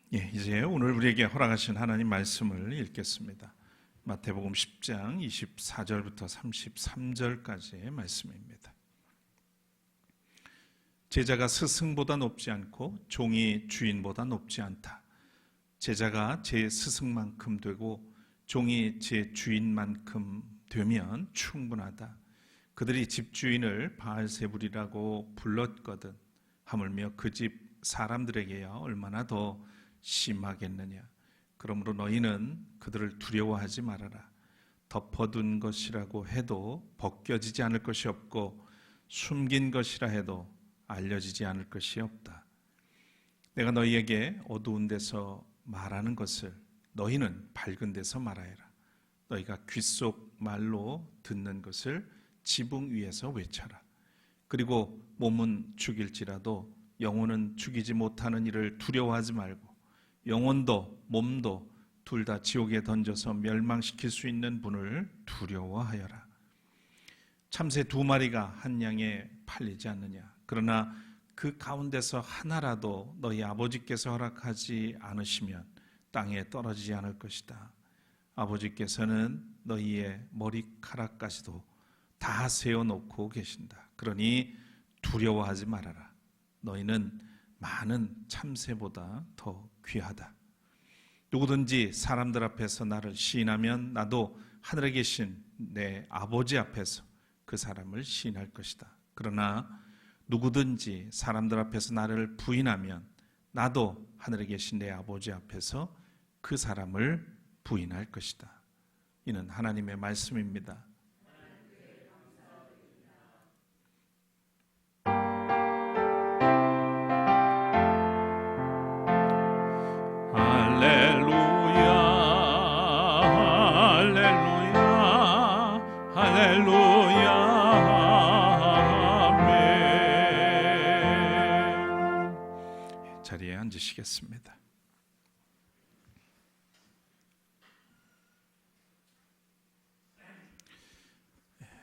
이제 오늘 우리에게 허락하신 하나님 말씀을 읽겠습니다. 마태복음 10장 24절부터 33절까지의 말씀입니다. 제자가 스승보다 높지 않고 종이 주인보다 높지 않다. 제자가 제 스승만큼 되고 종이 제 주인만큼 되면 충분하다. 그들이 집주인을 바알세불이라고 불렀거든. 하물며 그 집 사람들에게야 얼마나 더 심하겠느냐. 그러므로 너희는 그들을 두려워하지 말아라. 덮어둔 것이라고 해도 벗겨지지 않을 것이 없고 숨긴 것이라 해도 알려지지 않을 것이 없다. 내가 너희에게 어두운 데서 말하는 것을 너희는 밝은 데서 말하여라. 너희가 귓속 말로 듣는 것을 지붕 위에서 외쳐라. 그리고 몸은 죽일지라도 영혼은 죽이지 못하는 일을 두려워하지 말고 영혼도 몸도 둘 다 지옥에 던져서 멸망시킬 수 있는 분을 두려워하여라. 참새 2마리가 한 양에 팔리지 않느냐. 그러나 그 가운데서 하나라도 너희 아버지께서 허락하지 않으시면 땅에 떨어지지 않을 것이다. 아버지께서는 너희의 머리카락까지도 다 세워놓고 계신다. 그러니 두려워하지 말아라. 너희는 많은 참새보다 더 귀하다. 누구든지 사람들 앞에서 나를 시인하면 나도 하늘에 계신 내 아버지 앞에서 그 사람을 시인할 것이다. 그러나 누구든지 사람들 앞에서 나를 부인하면 나도 하늘에 계신 내 아버지 앞에서 그 사람을 부인할 것이다. 이는 하나님의 말씀입니다. 자리에 앉으시겠습니다.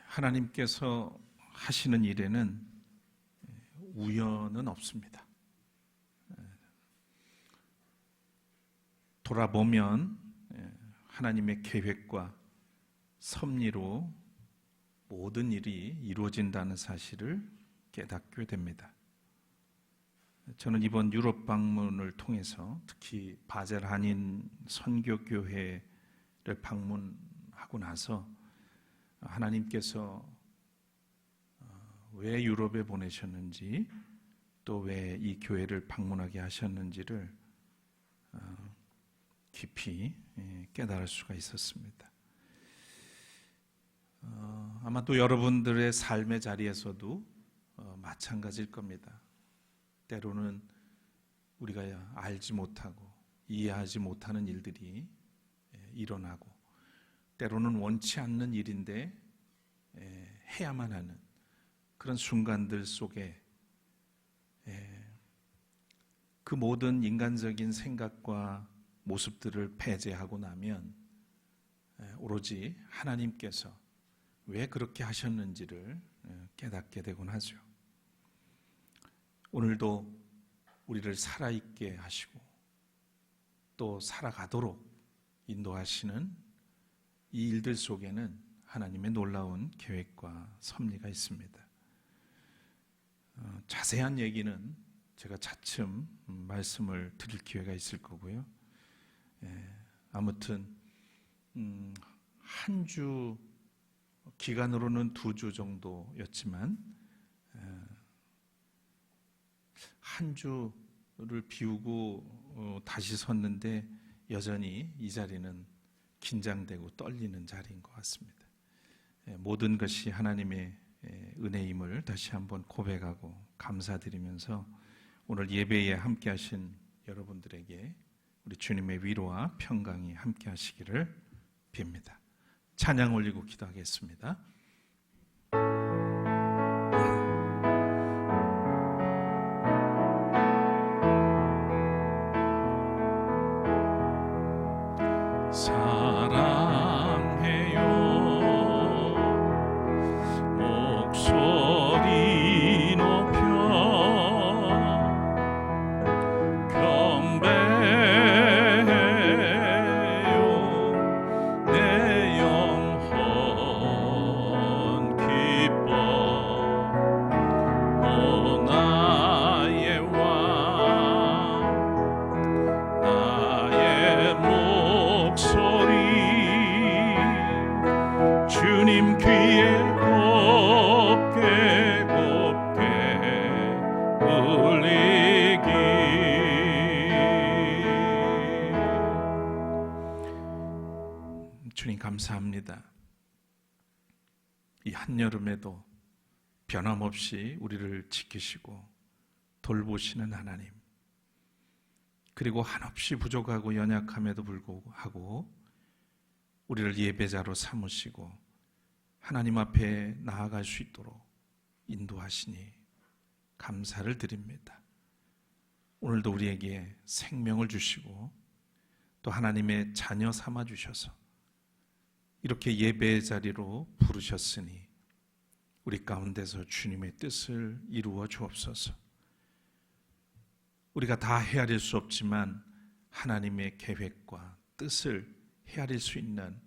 하나님께서 하시는 일에는 우연은 없습니다. 돌아보면 하나님의 계획과 섭리로 모든 일이 이루어진다는 사실을 깨닫게 됩니다. 저는 이번 유럽 방문을 통해서 특히 바젤 한인 선교교회를 방문하고 나서 하나님께서 왜 유럽에 보내셨는지 또 왜 이 교회를 방문하게 하셨는지를 깊이 깨달을 수가 있었습니다. 아마 또 여러분들의 삶의 자리에서도 마찬가지일 겁니다. 때로는 우리가 알지 못하고 이해하지 못하는 일들이 일어나고 때로는 원치 않는 일인데 해야만 하는 그런 순간들 속에 그 모든 인간적인 생각과 모습들을 배제하고 나면 오로지 하나님께서 왜 그렇게 하셨는지를 깨닫게 되곤 하죠. 오늘도 우리를 살아있게 하시고 또 살아가도록 인도하시는 이 일들 속에는 하나님의 놀라운 계획과 섭리가 있습니다. 자세한 얘기는 제가 차츰 말씀을 드릴 기회가 있을 거고요. 아무튼 한 주 기간으로는 2주 정도였지만 한 주를 비우고 다시 섰는데 여전히 이 자리는 긴장되고 떨리는 자리인 것 같습니다. 모든 것이 하나님의 은혜임을 다시 한번 고백하고 감사드리면서 오늘 예배에 함께 하신 여러분들에게 우리 주님의 위로와 평강이 함께 하시기를 빕니다. 찬양 올리고 기도하겠습니다. 경배 돌리기. 주님 감사합니다. 이 한여름에도 변함없이 우리를 지키시고 돌보시는 하나님, 그리고 한없이 부족하고 연약함에도 불구하고 우리를 예배자로 삼으시고 하나님 앞에 나아갈 수 있도록 인도하시니 감사를 드립니다. 오늘도 우리에게 생명을 주시고 또 하나님의 자녀 삼아 주셔서 이렇게 예배의 자리로 부르셨으니 우리 가운데서 주님의 뜻을 이루어 주옵소서. 우리가 다 헤아릴 수 없지만 하나님의 계획과 뜻을 헤아릴 수 있는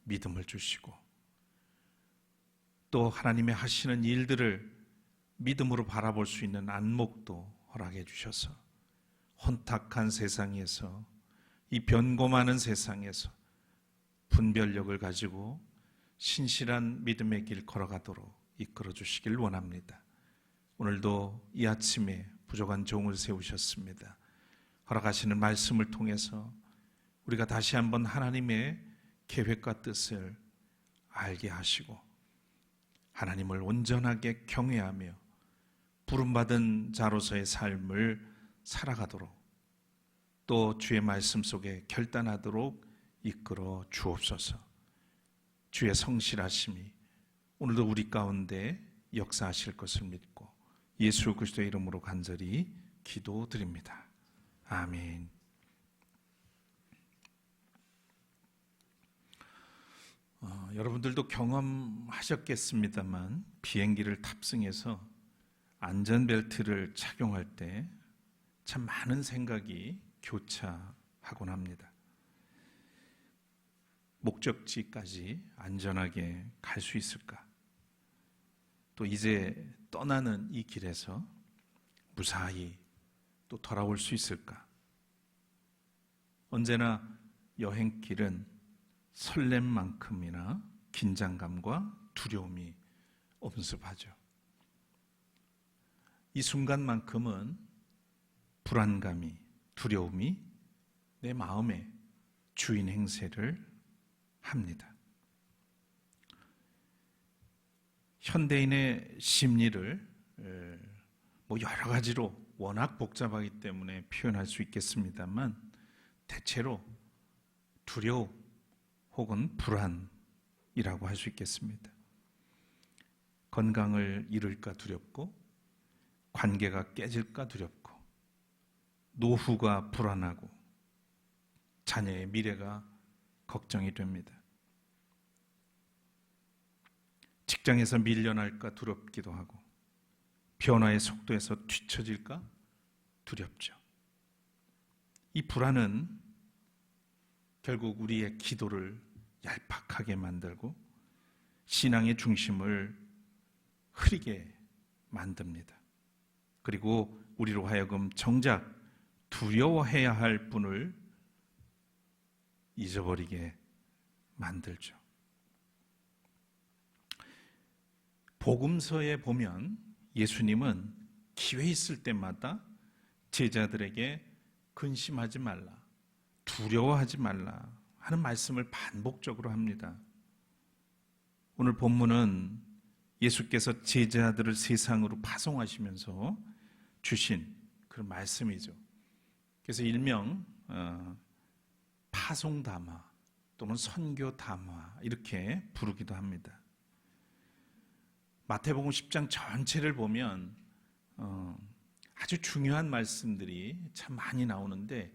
믿음을 주시고 또 하나님의 하시는 일들을 믿음으로 바라볼 수 있는 안목도 허락해 주셔서 혼탁한 세상에서, 이 변고 많은 세상에서 분별력을 가지고 신실한 믿음의 길 걸어가도록 이끌어 주시길 원합니다. 오늘도 이 아침에 부족한 종을 세우셨습니다. 허락하시는 말씀을 통해서 우리가 다시 한번 하나님의 계획과 뜻을 알게 하시고 하나님을 온전하게 경외하며 부름받은 자로서의 삶을 살아가도록 또 주의 말씀 속에 결단하도록 이끌어 주옵소서. 주의 성실하심이 오늘도 우리 가운데 역사하실 것을 믿고 예수 그리스도의 이름으로 간절히 기도드립니다. 아멘. 여러분들도 경험하셨겠습니다만 비행기를 탑승해서 안전벨트를 착용할 때 참 많은 생각이 교차하곤 합니다. 목적지까지 안전하게 갈 수 있을까? 또 이제 떠나는 이 길에서 무사히 또 돌아올 수 있을까? 언제나 여행길은 설렘만큼이나 긴장감과 두려움이 엄습하죠. 이 순간만큼은 불안감이, 두려움이 내 마음에 주인 행세를 합니다. 현대인의 심리를 여러 가지로 워낙 복잡하기 때문에 표현할 수 있겠습니다만 대체로 두려움 혹은 불안이라고 할 수 있겠습니다. 건강을 잃을까 두렵고 관계가 깨질까 두렵고 노후가 불안하고 자녀의 미래가 걱정이 됩니다. 직장에서 밀려날까 두렵기도 하고 변화의 속도에서 뒤처질까 두렵죠. 이 불안은 결국 우리의 기도를 얄팍하게 만들고 신앙의 중심을 흐리게 만듭니다. 그리고 우리로 하여금 정작 두려워해야 할 분을 잊어버리게 만들죠. 복음서에 보면 예수님은 기회 있을 때마다 제자들에게 근심하지 말라, 두려워하지 말라 하는 말씀을 반복적으로 합니다. 오늘 본문은 예수께서 제자들을 세상으로 파송하시면서 주신 그런 말씀이죠. 그래서 일명 파송담화 또는 선교담화 이렇게 부르기도 합니다. 마태복음 10장 전체를 보면 아주 중요한 말씀들이 참 많이 나오는데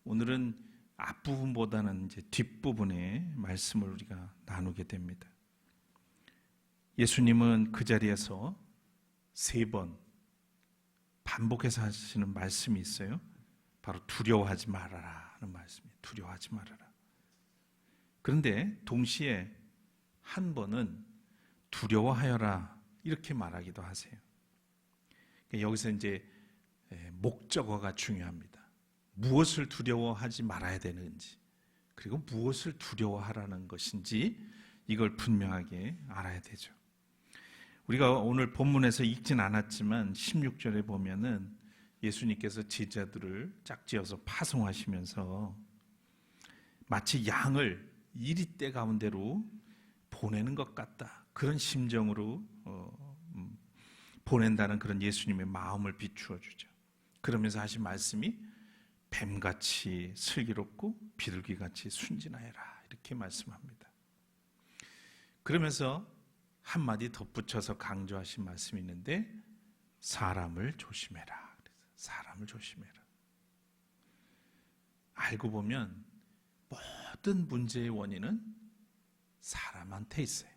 오늘은 앞부분보다는 이제 뒷부분의 말씀을 우리가 나누게 됩니다. 예수님은 그 자리에서 3번 반복해서 하시는 말씀이 있어요. 바로 두려워하지 말아라 하는 말씀이에요. 두려워하지 말아라. 그런데 동시에 한 번은 두려워하여라 이렇게 말하기도 하세요. 여기서 이제 목적어가 중요합니다. 무엇을 두려워하지 말아야 되는지 그리고 무엇을 두려워하라는 것인지 이걸 분명하게 알아야 되죠. 우리가 오늘 본문에서 읽진 않았지만 16절에 보면은 예수님께서 제자들을 짝지어서 파송하시면서 마치 양을 이리떼 가운데로 보내는 것 같다, 그런 심정으로 보낸다는 그런 예수님의 마음을 비추어 주죠. 그러면서 하신 말씀이 뱀같이 슬기롭고 비둘기같이 순진하여라, 이렇게 말씀합니다. 그러면서 한마디 덧붙여서 강조하신 말씀이 있는데, 사람을 조심해라. 사람을 조심해라. 알고 보면 모든 문제의 원인은 사람한테 있어요.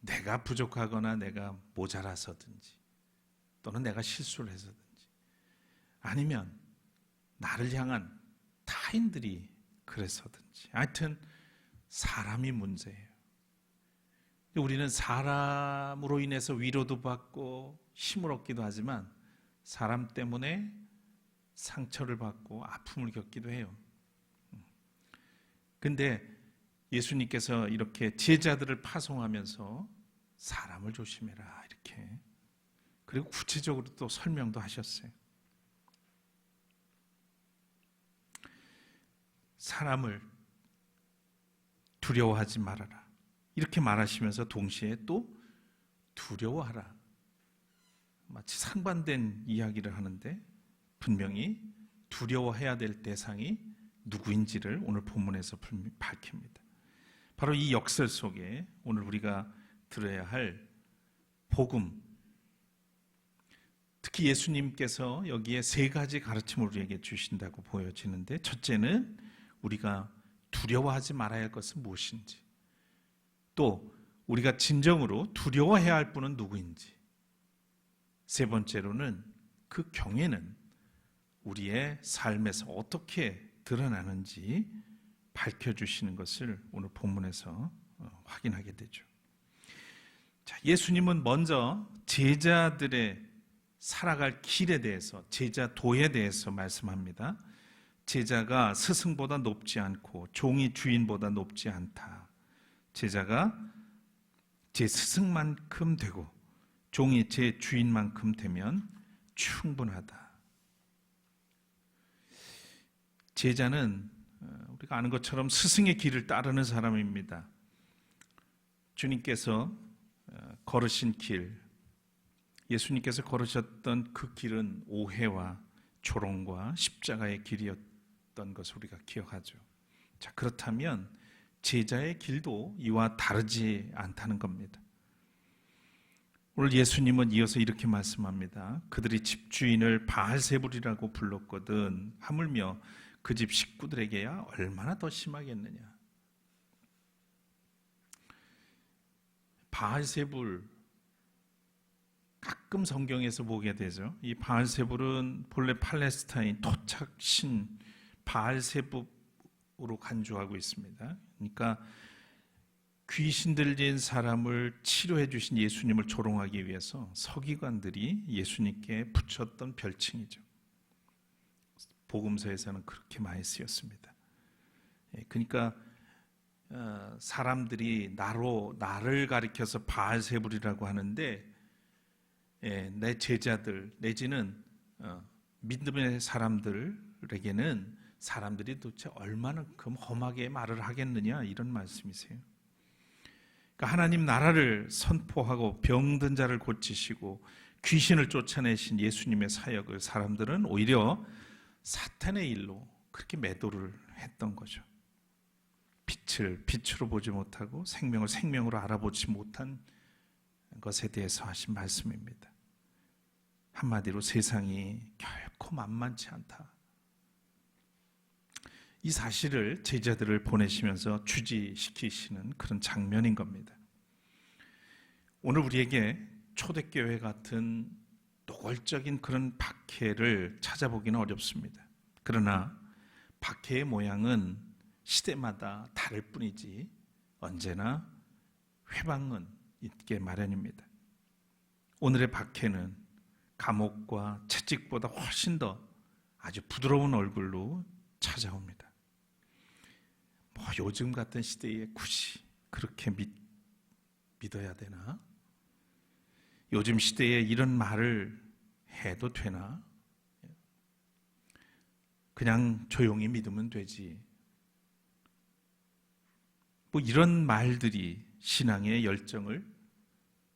내가 부족하거나 내가 모자라서든지, 또는 내가 실수를 해서든지, 아니면 나를 향한 타인들이 그래서든지, 하여튼 사람이 문제예요. 우리는 사람으로 인해서 위로도 받고 힘을 얻기도 하지만 사람 때문에 상처를 받고 아픔을 겪기도 해요. 근데 예수님께서 이렇게 제자들을 파송하면서 사람을 조심해라, 이렇게, 그리고 구체적으로 또 설명도 하셨어요. 사람을 두려워하지 말아라, 이렇게 말하시면서 동시에 또 두려워하라, 마치 상반된 이야기를 하는데 분명히 두려워해야 될 대상이 누구인지를 오늘 본문에서 밝힙니다. 바로 이 역설 속에 오늘 우리가 들어야 할 복음, 특히 예수님께서 여기에 세 가지 가르침을 우리에게 주신다고 보여지는데, 첫째는 우리가 두려워하지 말아야 할 것은 무엇인지, 또 우리가 진정으로 두려워해야 할 분은 누구인지, 세 번째로는 그 경외는 우리의 삶에서 어떻게 드러나는지 밝혀주시는 것을 오늘 본문에서 확인하게 되죠. 자, 예수님은 먼저 제자들의 살아갈 길에 대해서, 제자도에 대해서 말씀합니다. 제자가 스승보다 높지 않고 종이 주인보다 높지 않다. 제자가 제 스승만큼 되고 종이 제 주인만큼 되면 충분하다. 제자는 우리가 아는 것처럼 스승의 길을 따르는 사람입니다. 주님께서 걸으신 길, 예수님께서 걸으셨던 그 길은 오해와 조롱과 십자가의 길이었던 것을 우리가 기억하죠. 자, 그렇다면 제자의 길도 이와 다르지 않다는 겁니다. 오늘 예수님은 이어서 이렇게 말씀합니다. 그들이 집주인을 바알세불이라고 불렀거든 하물며 그 집 식구들에게야 얼마나 더 심하겠느냐. 바알세불, 가끔 성경에서 보게 되죠. 이 바알세불은 본래 팔레스타인 토착신 바알세불로 간주하고 있습니다. 그러니까 귀신 들린 사람을 치료해 주신 예수님을 조롱하기 위해서 서기관들이 예수님께 붙였던 별칭이죠. 복음서에서는 그렇게 많이 쓰였습니다. 그러니까 사람들이 나를 가리켜서 바알세불이라고 하는데, 내 제자들 내지는 믿음의 사람들에게는 사람들이 도대체 얼마만큼 험하게 말을 하겠느냐, 이런 말씀이세요. 그러니까 하나님 나라를 선포하고 병든 자를 고치시고 귀신을 쫓아내신 예수님의 사역을 사람들은 오히려 사탄의 일로 그렇게 매도를 했던 거죠. 빛을 빛으로 보지 못하고 생명을 생명으로 알아보지 못한 것에 대해서 하신 말씀입니다. 한마디로 세상이 결코 만만치 않다. 이 사실을 제자들을 보내시면서 주지시키시는 그런 장면인 겁니다. 오늘 우리에게 초대교회 같은 노골적인 그런 박해를 찾아보기는 어렵습니다. 그러나 박해의 모양은 시대마다 다를 뿐이지 언제나 회방은 있게 마련입니다. 오늘의 박해는 감옥과 채찍보다 훨씬 더 아주 부드러운 얼굴로 찾아옵니다. 요즘 같은 시대에 굳이 그렇게 믿어야 되나? 요즘 시대에 이런 말을 해도 되나? 그냥 조용히 믿으면 되지. 뭐 이런 말들이 신앙의 열정을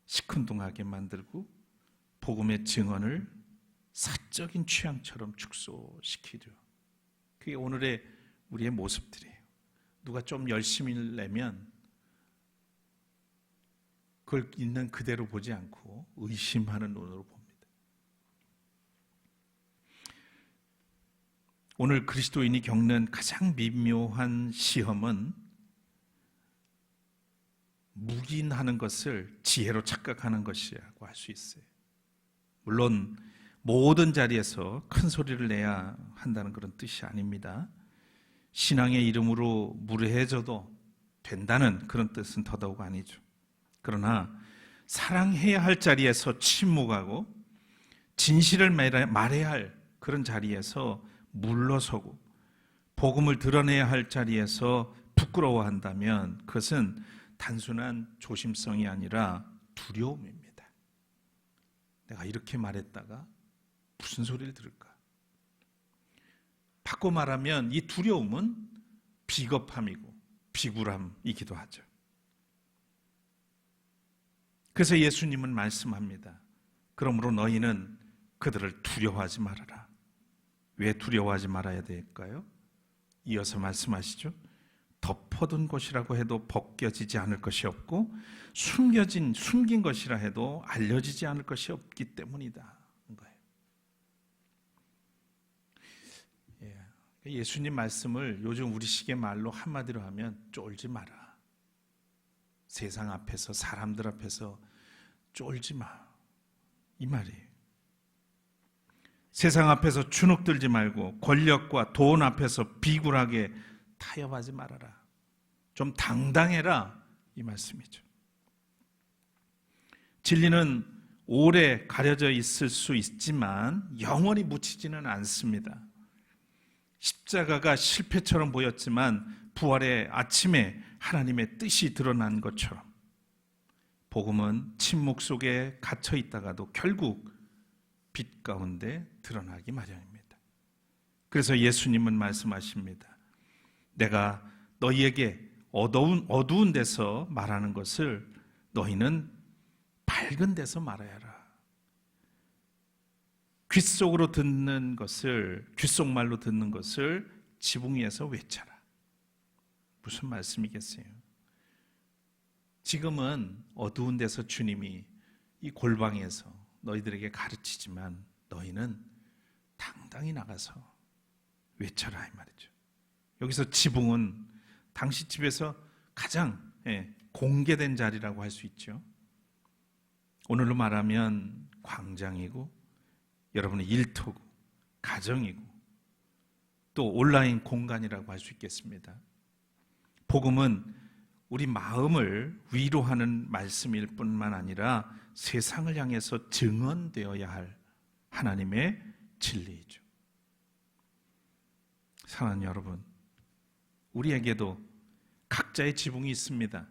시큰둥하게 만들고 복음의 증언을 사적인 취향처럼 축소시키죠. 그게 오늘의 우리의 모습들이에요. 누가 좀 열심히 내면 그걸 있는 그대로 보지 않고 의심하는 눈으로 봅니다. 오늘 그리스도인이 겪는 가장 미묘한 시험은 묵인하는 것을 지혜로 착각하는 것이라고 할 수 있어요. 물론 모든 자리에서 큰 소리를 내야 한다는 그런 뜻이 아닙니다. 신앙의 이름으로 무례해져도 된다는 그런 뜻은 더더욱 아니죠. 그러나 사랑해야 할 자리에서 침묵하고 진실을 말해야 할 그런 자리에서 물러서고 복음을 드러내야 할 자리에서 부끄러워한다면 그것은 단순한 조심성이 아니라 두려움입니다. 내가 이렇게 말했다가 무슨 소리를 들을까? 바꿔 말하면 이 두려움은 비겁함이고 비굴함이기도 하죠. 그래서 예수님은 말씀합니다. 그러므로 너희는 그들을 두려워하지 말아라. 왜 두려워하지 말아야 될까요? 이어서 말씀하시죠. 덮어둔 것이라고 해도 벗겨지지 않을 것이 없고 숨긴 것이라 해도 알려지지 않을 것이 없기 때문이다. 예수님 말씀을 요즘 우리식의 말로 한마디로 하면 쫄지 마라. 세상 앞에서 사람들 앞에서 쫄지 마. 이 말이에요. 세상 앞에서 주눅들지 말고 권력과 돈 앞에서 비굴하게 타협하지 말아라. 좀 당당해라. 이 말씀이죠. 진리는 오래 가려져 있을 수 있지만 영원히 묻히지는 않습니다. 십자가가 실패처럼 보였지만 부활의 아침에 하나님의 뜻이 드러난 것처럼 복음은 침묵 속에 갇혀 있다가도 결국 빛 가운데 드러나기 마련입니다. 그래서 예수님은 말씀하십니다. 내가 너희에게 어두운 데서 말하는 것을 너희는 밝은 데서 말해야 하라. 귓속으로 듣는 것을, 귓속말로 듣는 것을 지붕 위에서 외쳐라. 무슨 말씀이겠어요? 지금은 어두운 데서 주님이 이 골방에서 너희들에게 가르치지만 너희는 당당히 나가서 외쳐라 이 말이죠. 여기서 지붕은 당시 집에서 가장 공개된 자리라고 할 수 있죠. 오늘로 말하면 광장이고 여러분의 일터고 가정이고 또 온라인 공간이라고 할 수 있겠습니다. 복음은 우리 마음을 위로하는 말씀일 뿐만 아니라 세상을 향해서 증언되어야 할 하나님의 진리이죠. 사랑하는 여러분, 우리에게도 각자의 지붕이 있습니다.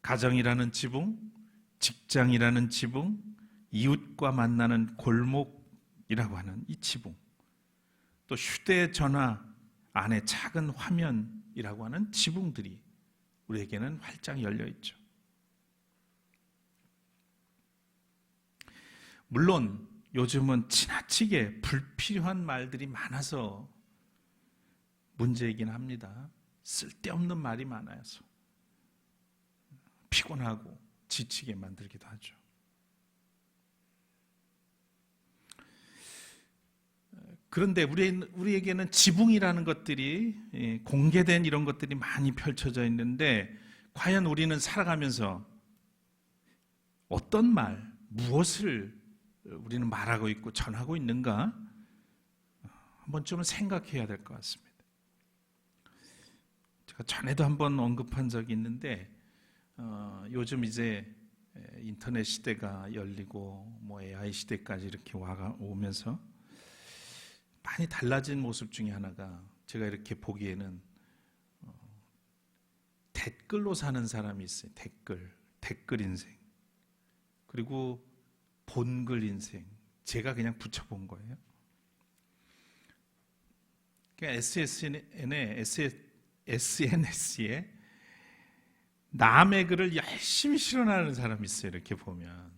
가정이라는 지붕, 직장이라는 지붕, 이웃과 만나는 골목이라고 하는 이 지붕, 또 휴대전화 안에 작은 화면이라고 하는 지붕들이 우리에게는 활짝 열려 있죠. 물론 요즘은 지나치게 불필요한 말들이 많아서 문제이긴 합니다. 쓸데없는 말이 많아서 피곤하고 지치게 만들기도 하죠. 그런데 우리에게는 지붕이라는 것들이 공개된 이런 것들이 많이 펼쳐져 있는데 과연 우리는 살아가면서 어떤 말, 무엇을 우리는 말하고 있고 전하고 있는가 한 번쯤은 생각해야 될 것 같습니다. 제가 전에도 한번 언급한 적이 있는데 요즘 이제 인터넷 시대가 열리고 뭐 AI 시대까지 이렇게 오면서 많이 달라진 모습 중에 하나가 제가 이렇게 보기에는 댓글로 사는 사람이 있어요. 댓글. 댓글 인생, 그리고 본글 인생, 제가 그냥 붙여본 거예요. 그러니까 SNS에 남의 글을 열심히 실현하는 사람이 있어요. 이렇게 보면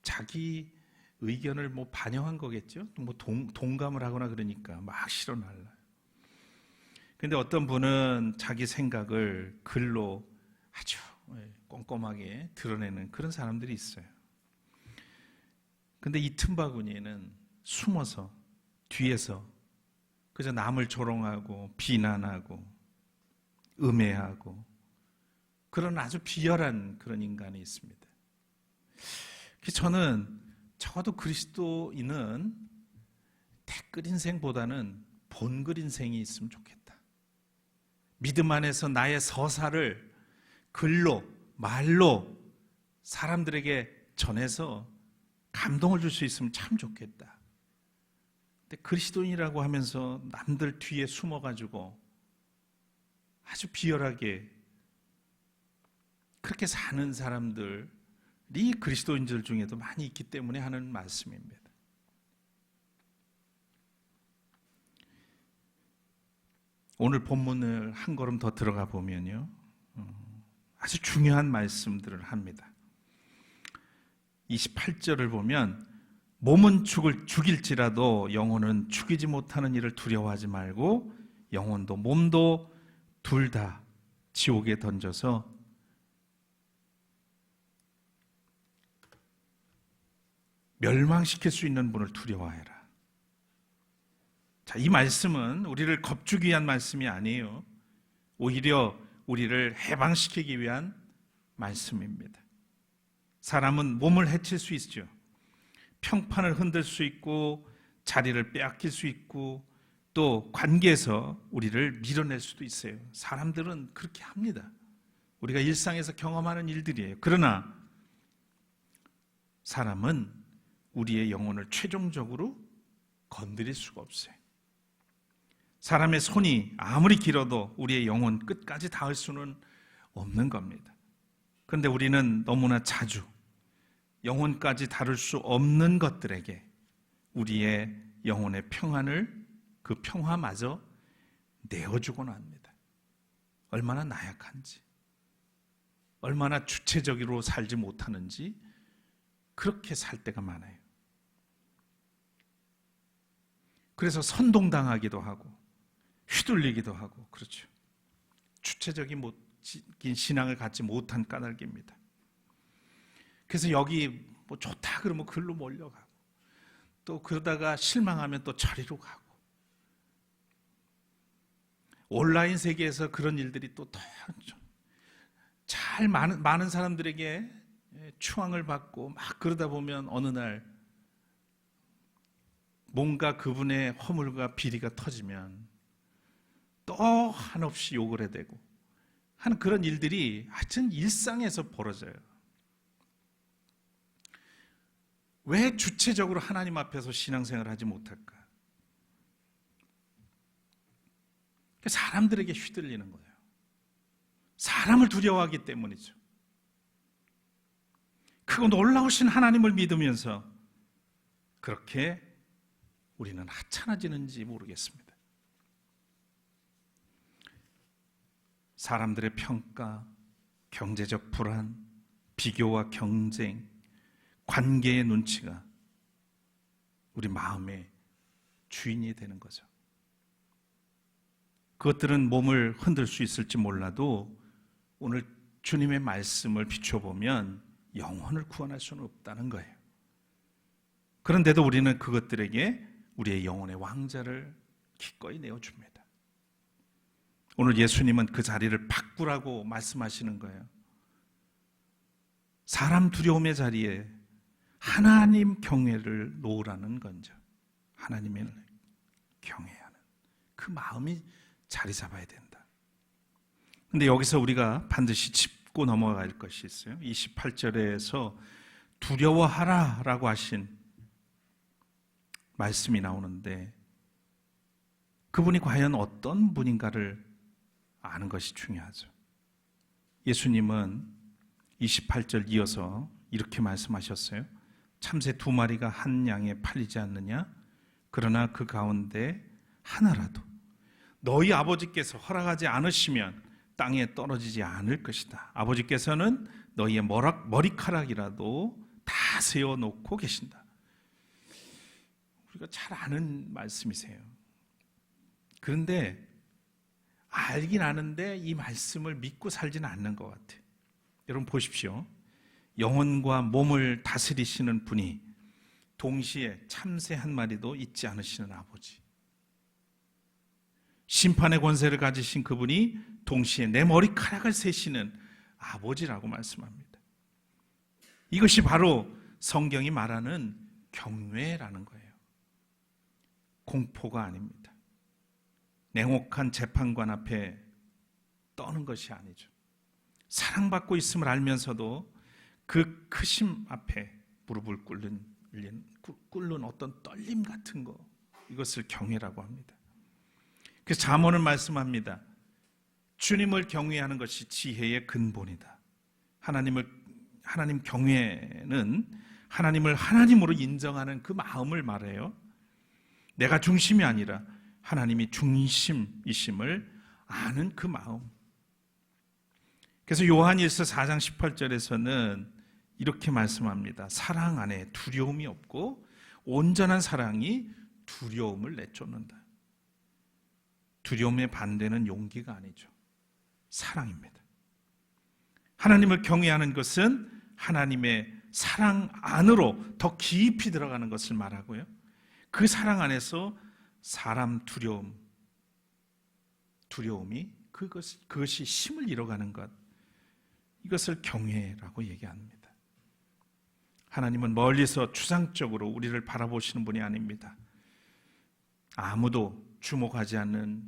자기 의견을 뭐 반영한 거겠죠. 뭐 동감을 하거나 그러니까 막 실현하려. 근데 어떤 분은 자기 생각을 글로 아주 꼼꼼하게 드러내는 그런 사람들이 있어요. 근데 이 틈바구니에는 숨어서 뒤에서 그저 남을 조롱하고 비난하고 음해하고 그런 아주 비열한 그런 인간이 있습니다. 저는 적어도 그리스도인은 댓글 인생보다는 본글 인생이 있으면 좋겠다. 믿음 안에서 나의 서사를 글로, 말로 사람들에게 전해서 감동을 줄 수 있으면 참 좋겠다. 근데 그리스도인이라고 하면서 남들 뒤에 숨어가지고 아주 비열하게 그렇게 사는 사람들이 그리스도인들 중에도 많이 있기 때문에 하는 말씀입니다. 오늘 본문을 한 걸음 더 들어가 보면요, 아주 중요한 말씀들을 합니다. 28절을 보면 몸은 죽일지라도 영혼은 죽이지 못하는 일을 두려워하지 말고 영혼도 몸도 둘 다 지옥에 던져서 멸망시킬 수 있는 분을 두려워해라. 자, 이 말씀은 우리를 겁주기 위한 말씀이 아니에요. 오히려 우리를 해방시키기 위한 말씀입니다. 사람은 몸을 해칠 수 있죠. 평판을 흔들 수 있고 자리를 빼앗길 수 있고 또 관계에서 우리를 밀어낼 수도 있어요. 사람들은 그렇게 합니다. 우리가 일상에서 경험하는 일들이에요. 그러나 사람은 우리의 영혼을 최종적으로 건드릴 수가 없어요. 사람의 손이 아무리 길어도 우리의 영혼 끝까지 닿을 수는 없는 겁니다. 그런데 우리는 너무나 자주 영혼까지 다룰 수 없는 것들에게 우리의 영혼의 평안을, 그 평화마저 내어주곤 합니다. 얼마나 나약한지, 얼마나 주체적으로 살지 못하는지 그렇게 살 때가 많아요. 그래서 선동당하기도 하고 휘둘리기도 하고 그렇죠. 주체적인 신앙을 갖지 못한 까닭입니다. 그래서 여기 뭐 좋다 그러면 글로 몰려가고 또 그러다가 실망하면 또 저리로 가고 온라인 세계에서 그런 일들이 또 잘 많은 사람들에게 추앙을 받고 막 그러다 보면 어느 날 뭔가 그분의 허물과 비리가 터지면 또 한없이 욕을 해대고 하는 그런 일들이 하여튼 일상에서 벌어져요. 왜 주체적으로 하나님 앞에서 신앙생활을 하지 못할까? 사람들에게 휘둘리는 거예요. 사람을 두려워하기 때문이죠. 크고 놀라우신 하나님을 믿으면서 그렇게 우리는 하찮아지는지 모르겠습니다. 사람들의 평가, 경제적 불안, 비교와 경쟁, 관계의 눈치가 우리 마음의 주인이 되는 거죠. 그것들은 몸을 흔들 수 있을지 몰라도 오늘 주님의 말씀을 비춰보면 영혼을 구원할 수는 없다는 거예요. 그런데도 우리는 그것들에게 우리의 영혼의 왕자를 기꺼이 내어줍니다. 오늘 예수님은 그 자리를 바꾸라고 말씀하시는 거예요. 사람 두려움의 자리에 하나님 경외를 놓으라는 건죠. 하나님을 경외하는 그 마음이 자리 잡아야 된다. 그런데 여기서 우리가 반드시 짚고 넘어갈 것이 있어요. 28절에서 두려워하라 라고 하신 말씀이 나오는데 그분이 과연 어떤 분인가를 아는 것이 중요하죠. 예수님은 28절 이어서 이렇게 말씀하셨어요. 참새 2마리가 한 양에 팔리지 않느냐? 그러나 그 가운데 하나라도 너희 아버지께서 허락하지 않으시면 땅에 떨어지지 않을 것이다. 아버지께서는 너희의 머리카락이라도 다 세워놓고 계신다. 우리가 잘 아는 말씀이세요. 그런데 알긴 아는데 이 말씀을 믿고 살지는 않는 것 같아요. 여러분 보십시오. 영혼과 몸을 다스리시는 분이 동시에 참새 한 마리도 잊지 않으시는 아버지, 심판의 권세를 가지신 그분이 동시에 내 머리카락을 세시는 아버지라고 말씀합니다. 이것이 바로 성경이 말하는 경외라는 거예요. 공포가 아닙니다. 냉혹한 재판관 앞에 떠는 것이 아니죠. 사랑받고 있음을 알면서도 그 크심 앞에 무릎을 꿇는 어떤 떨림 같은 거, 이것을 경외라고 합니다. 그래서 잠언은 말씀합니다. 주님을 경외하는 것이 지혜의 근본이다. 하나님 경외는 하나님을 하나님으로 인정하는 그 마음을 말해요. 내가 중심이 아니라 하나님이 중심이심을 아는 그 마음. 그래서 요한일서 4장 18절에서는 이렇게 말씀합니다. 사랑 안에 두려움이 없고 온전한 사랑이 두려움을 내쫓는다. 두려움의 반대는 용기가 아니죠. 사랑입니다. 하나님을 경외하는 것은 하나님의 사랑 안으로 더 깊이 들어가는 것을 말하고요. 그 사랑 안에서 사람 두려움이 그것이 힘을 잃어가는 것, 이것을 경외라고 얘기합니다. 하나님은 멀리서 추상적으로 우리를 바라보시는 분이 아닙니다. 아무도 주목하지 않는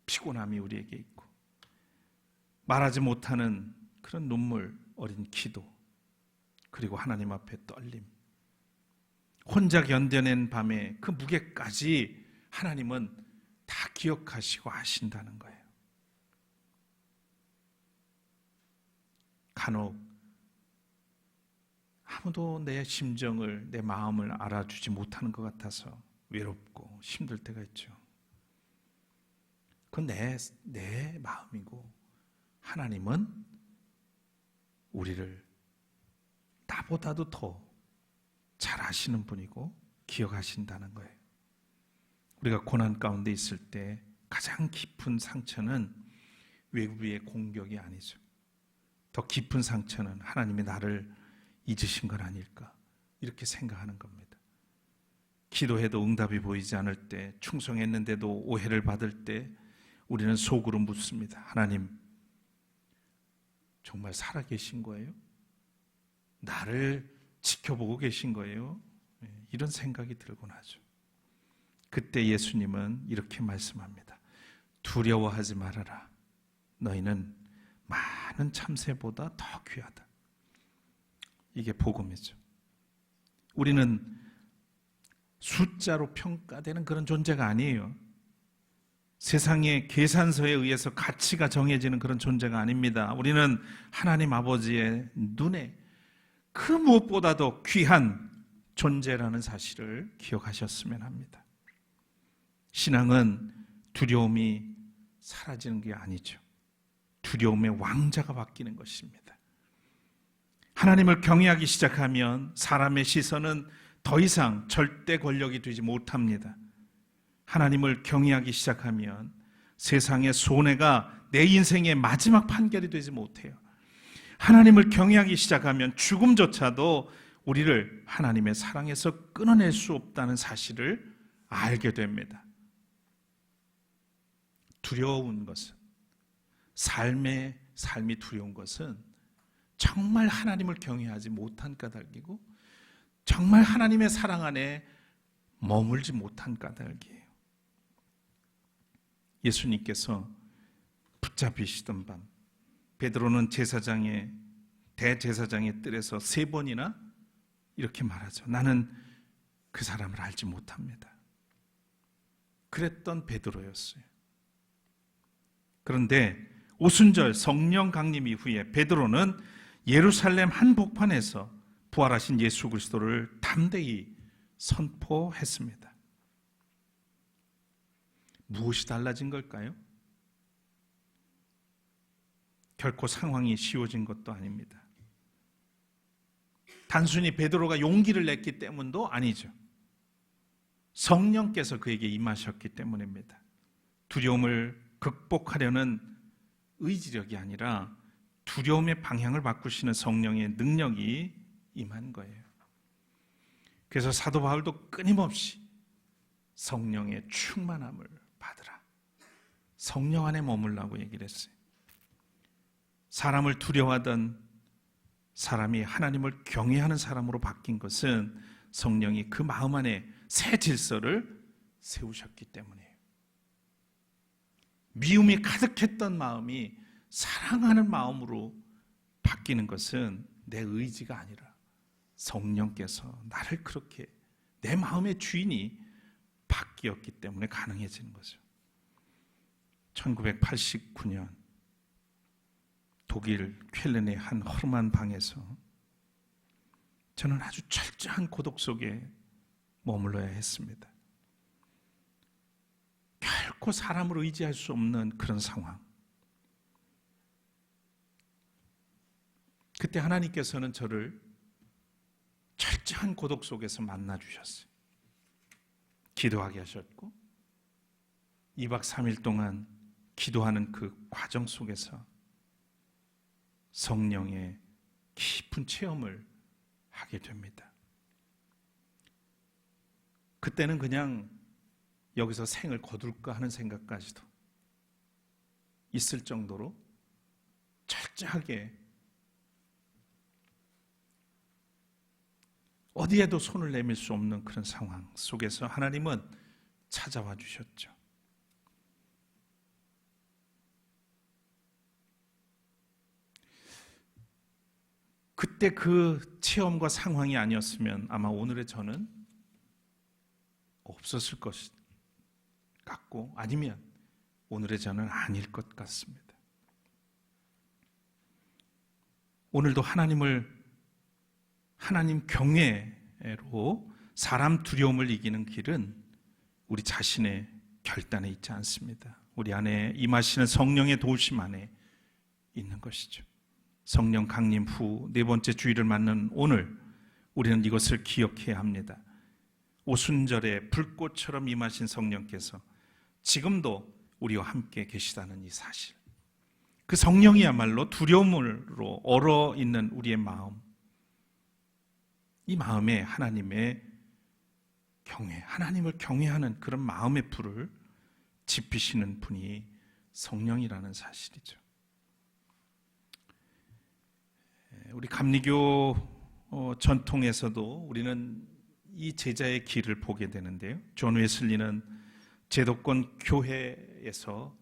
피곤함이 우리에게 있고 말하지 못하는 그런 눈물 어린 기도, 그리고 하나님 앞에 떨림, 혼자 견뎌낸 밤에 그 무게까지 하나님은 다 기억하시고 아신다는 거예요. 간혹 아무도 내 심정을, 내 마음을 알아주지 못하는 것 같아서 외롭고 힘들 때가 있죠. 그건 내 마음이고 하나님은 우리를 나보다도 더 잘 아시는 분이고 기억하신다는 거예요. 우리가 고난 가운데 있을 때 가장 깊은 상처는 외부의 공격이 아니죠. 더 깊은 상처는 하나님이 나를 잊으신 건 아닐까, 이렇게 생각하는 겁니다. 기도해도 응답이 보이지 않을 때, 충성했는데도 오해를 받을 때 우리는 속으로 묻습니다. 하나님, 정말 살아계신 거예요? 나를 지켜보고 계신 거예요? 이런 생각이 들곤 하죠. 그때 예수님은 이렇게 말씀합니다. 두려워하지 말아라. 너희는 많은 참새보다 더 귀하다. 이게 복음이죠. 우리는 숫자로 평가되는 그런 존재가 아니에요. 세상의 계산서에 의해서 가치가 정해지는 그런 존재가 아닙니다. 우리는 하나님 아버지의 눈에 그 무엇보다도 귀한 존재라는 사실을 기억하셨으면 합니다. 신앙은 두려움이 사라지는 게 아니죠. 두려움의 왕자가 바뀌는 것입니다. 하나님을 경외하기 시작하면 사람의 시선은 더 이상 절대 권력이 되지 못합니다. 하나님을 경외하기 시작하면 세상의 손해가 내 인생의 마지막 판결이 되지 못해요. 하나님을 경외하기 시작하면 죽음조차도 우리를 하나님의 사랑에서 끊어낼 수 없다는 사실을 알게 됩니다. 두려운 것은, 삶이 두려운 것은 정말 하나님을 경외하지 못한 까닭이고 정말 하나님의 사랑 안에 머물지 못한 까닭이에요. 예수님께서 붙잡히시던 밤, 베드로는 대제사장의 뜰에서 3번이나 이렇게 말하죠. 나는 그 사람을 알지 못합니다. 그랬던 베드로였어요. 그런데 오순절 성령 강림 이후에 베드로는 예루살렘 한복판에서 부활하신 예수 그리스도를 담대히 선포했습니다. 무엇이 달라진 걸까요? 결코 상황이 쉬워진 것도 아닙니다. 단순히 베드로가 용기를 냈기 때문도 아니죠. 성령께서 그에게 임하셨기 때문입니다. 두려움을 극복하려는 의지력이 아니라 두려움의 방향을 바꾸시는 성령의 능력이 임한 거예요. 그래서 사도 바울도 끊임없이 성령의 충만함을 받으라, 성령 안에 머물라고 얘기를 했어요. 사람을 두려워하던 사람이 하나님을 경외하는 사람으로 바뀐 것은 성령이 그 마음 안에 새 질서를 세우셨기 때문이에요. 미움이 가득했던 마음이 사랑하는 마음으로 바뀌는 것은 내 의지가 아니라 성령께서 나를 그렇게 내 마음의 주인이 바뀌었기 때문에 가능해지는 거죠. 1989년 독일 쾰른의 한 허름한 방에서 저는 아주 철저한 고독 속에 머물러야 했습니다. 결코 사람을 의지할 수 없는 그런 상황. 그때 하나님께서는 저를 철저한 고독 속에서 만나 주셨어요. 기도하게 하셨고 2박 3일 동안 기도하는 그 과정 속에서 성령의 깊은 체험을 하게 됩니다. 그때는 그냥 여기서 생을 거둘까 하는 생각까지도 있을 정도로 철저하게 어디에도 손을 내밀 수 없는 그런 상황 속에서 하나님은 찾아와 주셨죠. 그때 그 체험과 상황이 아니었으면 아마 오늘의 저는 없었을 것 같고, 아니면 오늘의 저는 아닐 것 같습니다. 오늘도 하나님 경외로 사람 두려움을 이기는 길은 우리 자신의 결단에 있지 않습니다. 우리 안에 임하시는 성령의 도우심 안에 있는 것이죠. 성령 강림 후 네 번째 주일을 맞는 오늘 우리는 이것을 기억해야 합니다. 오순절에 불꽃처럼 임하신 성령께서 지금도 우리와 함께 계시다는 이 사실, 그 성령이야말로 두려움으로 얼어있는 우리의 마음, 이 마음에 하나님의 경외, 하나님을 경외하는 그런 마음의 불을 지피시는 분이 성령이라는 사실이죠. 우리 감리교 전통에서도 우리는 이 제자의 길을 보게 되는데요. 존 웨슬리는 제도권 교회에서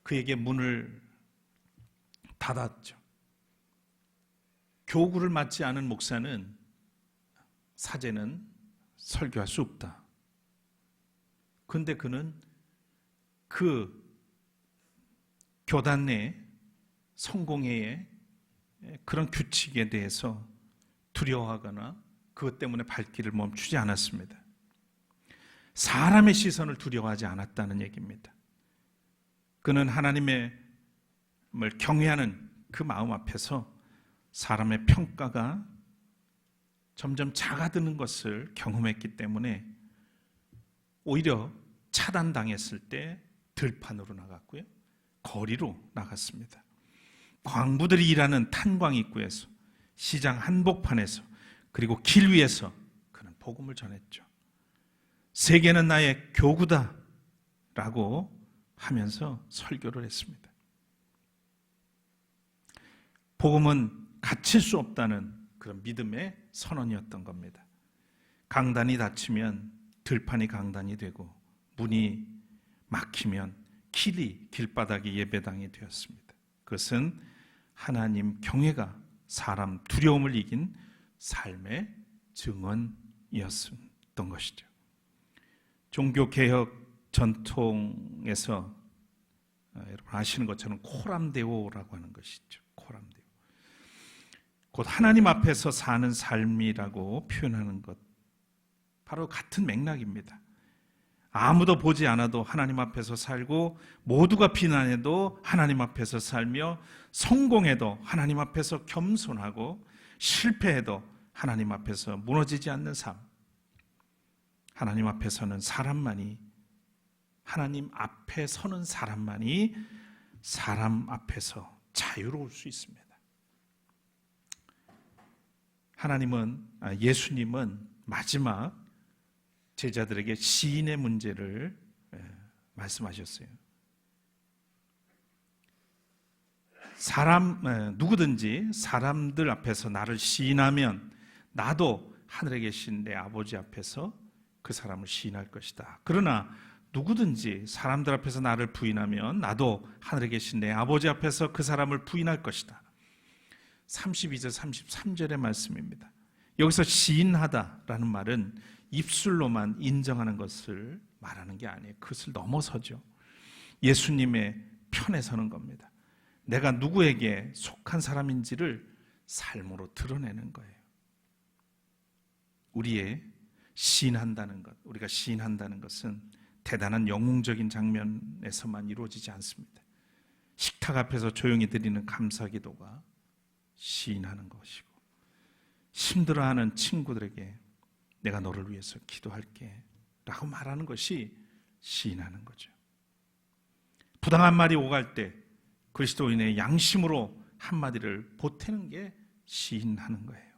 그에게 문을 닫았죠. 교구를 맡지 않은 목사는 사제는 설교할 수 없다. 그런데 그는 그 교단 내 성공회의 그런 규칙에 대해서 두려워하거나 그것 때문에 발길을 멈추지 않았습니다. 사람의 시선을 두려워하지 않았다는 얘기입니다. 그는 하나님을 경외하는 그 마음 앞에서 사람의 평가가 점점 작아드는 것을 경험했기 때문에 오히려 차단당했을 때 들판으로 나갔고요, 거리로 나갔습니다. 광부들이 일하는 탄광 입구에서, 시장 한복판에서, 그리고 길 위에서 그는 복음을 전했죠. 세계는 나의 교구다 라고 하면서 설교를 했습니다. 복음은 갇힐 수 없다는 그런 믿음의 선언이었던 겁니다. 강단이 닫히면 들판이 강단이 되고, 문이 막히면 길바닥이 예배당이 되었습니다. 그것은 하나님 경외가 사람 두려움을 이긴 삶의 증언이었던 것이죠. 종교개혁 전통에서 여러분 아시는 것처럼 코람데오라고 하는 것이 있죠. 코람데오. 곧 하나님 앞에서 사는 삶이라고 표현하는 것, 바로 같은 맥락입니다. 아무도 보지 않아도 하나님 앞에서 살고, 모두가 비난해도 하나님 앞에서 살며, 성공해도 하나님 앞에서 겸손하고, 실패해도 하나님 앞에서 무너지지 않는 삶. 하나님 앞에 서는 사람만이, 하나님 앞에 서는 사람만이 사람 앞에서 자유로울 수 있습니다. 예수님은 마지막 제자들에게 시인의 문제를 말씀하셨어요. 누구든지 사람들 앞에서 나를 시인하면 나도 하늘에 계신 내 아버지 앞에서 그 사람을 시인할 것이다. 그러나 누구든지 사람들 앞에서 나를 부인하면 나도 하늘에 계신 내 아버지 앞에서 그 사람을 부인할 것이다. 32절 33절의 말씀입니다. 여기서 시인하다라는 말은 입술로만 인정하는 것을 말하는 게 아니에요. 그것을 넘어서죠. 예수님의 편에 서는 겁니다. 내가 누구에게 속한 사람인지를 삶으로 드러내는 거예요. 우리가 시인한다는 것은 대단한 영웅적인 장면에서만 이루어지지 않습니다. 식탁 앞에서 조용히 드리는 감사기도가 시인하는 것이고, 힘들어하는 친구들에게 내가 너를 위해서 기도할게 라고 말하는 것이 시인하는 거죠. 부당한 말이 오갈 때 그리스도인의 양심으로 한마디를 보태는 게 시인하는 거예요.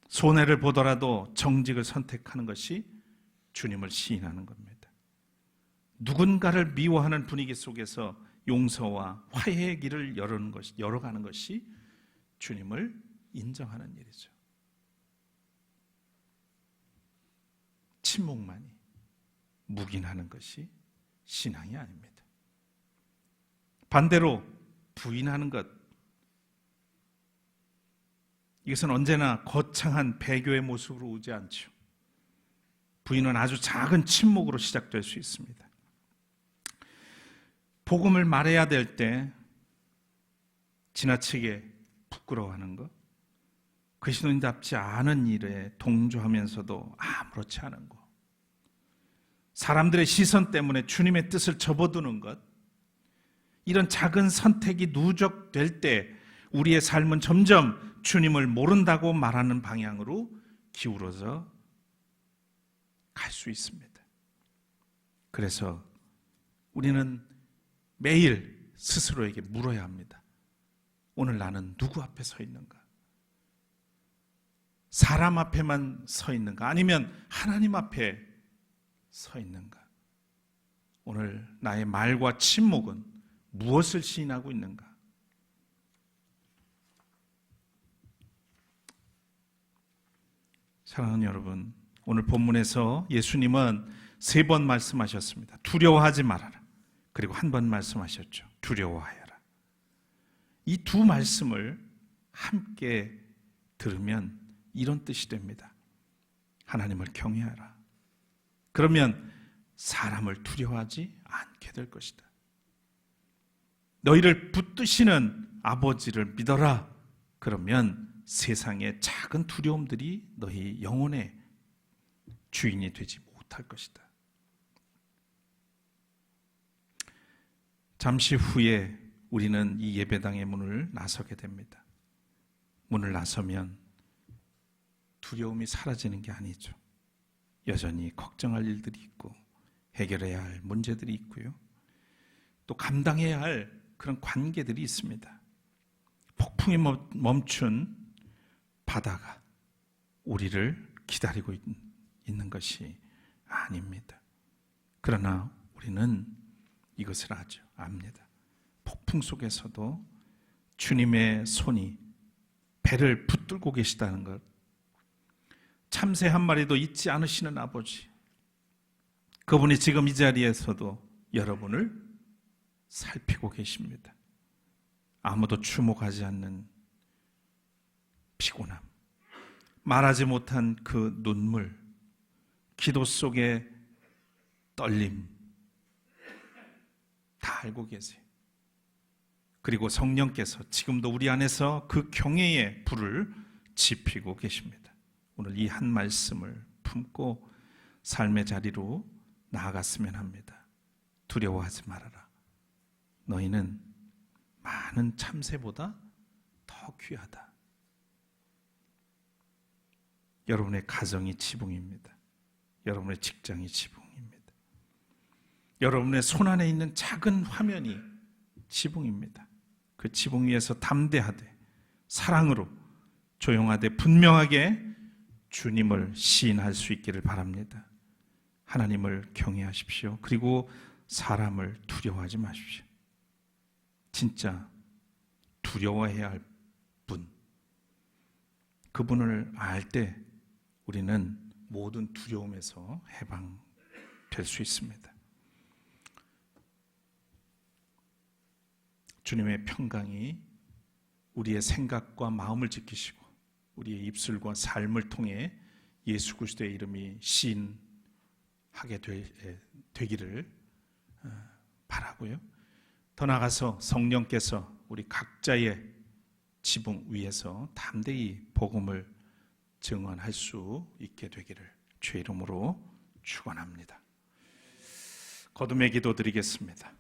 손해를 보더라도 정직을 선택하는 것이 주님을 시인하는 겁니다. 누군가를 미워하는 분위기 속에서 용서와 화해의 길을 열어가는 것이 주님을 인정하는 일이죠. 침묵만이 묵인하는 것이 신앙이 아닙니다. 반대로 부인하는 것, 이것은 언제나 거창한 배교의 모습으로 오지 않죠. 부인은 아주 작은 침묵으로 시작될 수 있습니다. 복음을 말해야 될 때 지나치게 부끄러워하는 것, 그리스도인답지 않은 일에 동조하면서도 아무렇지 않은 것, 사람들의 시선 때문에 주님의 뜻을 접어두는 것, 이런 작은 선택이 누적될 때 우리의 삶은 점점 주님을 모른다고 말하는 방향으로 기울어져 갈 수 있습니다. 그래서 우리는 매일 스스로에게 물어야 합니다. 오늘 나는 누구 앞에 서 있는가? 사람 앞에만 서 있는가? 아니면 하나님 앞에 서 있는가? 오늘 나의 말과 침묵은 무엇을 시인하고 있는가? 사랑하는 여러분, 오늘 본문에서 예수님은 3번 말씀하셨습니다. 두려워하지 말아라. 그리고 한 번 말씀하셨죠. 두려워하여라. 이 두 말씀을 함께 들으면 이런 뜻이 됩니다. 하나님을 경외하라. 그러면 사람을 두려워하지 않게 될 것이다. 너희를 붙드시는 아버지를 믿어라. 그러면 세상의 작은 두려움들이 너희 영혼의 주인이 되지 못할 것이다. 잠시 후에 우리는 이 예배당의 문을 나서게 됩니다. 문을 나서면 두려움이 사라지는 게 아니죠. 여전히 걱정할 일들이 있고 해결해야 할 문제들이 있고요. 또 감당해야 할 그런 관계들이 있습니다. 폭풍이 멈춘 바다가 우리를 기다리고 있는 것이 아닙니다. 그러나 우리는 이것을 압니다. 폭풍 속에서도 주님의 손이 배를 붙들고 계시다는 것, 참새 한 마리도 잊지 않으시는 아버지, 그분이 지금 이 자리에서도 여러분을 살피고 계십니다. 아무도 주목하지 않는 피곤함, 말하지 못한 그 눈물, 기도 속의 떨림 다 알고 계세요. 그리고 성령께서 지금도 우리 안에서 그 경외의 불을 지피고 계십니다. 오늘 이 한 말씀을 품고 삶의 자리로 나아갔으면 합니다. 두려워하지 말아라. 너희는 많은 참새보다 더 귀하다. 여러분의 가정이 지붕입니다. 여러분의 직장이 지붕입니다. 여러분의 손안에 있는 작은 화면이 지붕입니다. 그 지붕 위에서 담대하되 사랑으로 조용하되 분명하게 주님을 시인할 수 있기를 바랍니다. 하나님을 경외하십시오. 그리고 사람을 두려워하지 마십시오. 진짜 두려워해야 할 분, 그분을 알 때 우리는 모든 두려움에서 해방될 수 있습니다. 주님의 평강이 우리의 생각과 마음을 지키시고 우리의 입술과 삶을 통해 예수 그리스도의 이름이 시인하게 되기를 바라고요. 더 나아가서 성령께서 우리 각자의 지붕 위에서 담대히 복음을 증언할 수 있게 되기를 주의 이름으로 축원합니다. 거듭의 기도 드리겠습니다.